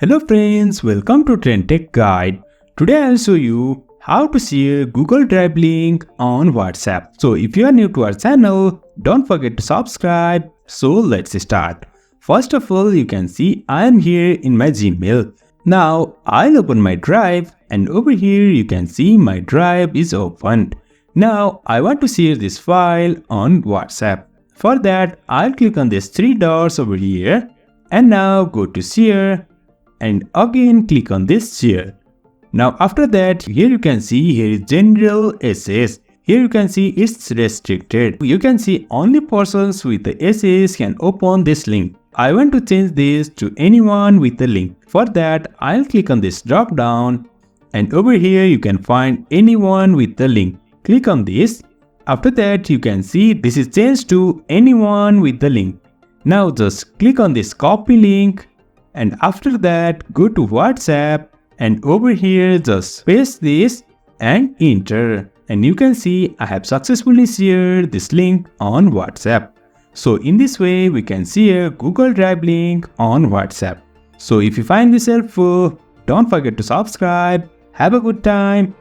Hello friends, welcome to TrendTech Guide. Today I'll show you how to share Google Drive link on WhatsApp. So if you are new to our channel, don't forget to subscribe. So let's start. First of all, you can see I am here in my Gmail. Now I'll open my Drive and over here you can see my Drive is opened. Now I want to share this file on WhatsApp. For that, I'll click on these three dots over here and now go to share and again click on this share. Now after that, here you can see here is general access. Here you can see it's restricted. You can see only persons with the access can open this link. I want to change this to anyone with the link. For that, I'll click on this drop down and over here you can find anyone with the link. Click on this. After that, you can see this is changed to anyone with the link. Now just click on this copy link. And after that, go to WhatsApp and over here just paste this and enter. And you can see I have successfully shared this link on WhatsApp. So in this way, we can share Google Drive link on WhatsApp. So if you find this helpful, don't forget to subscribe. Have a good time.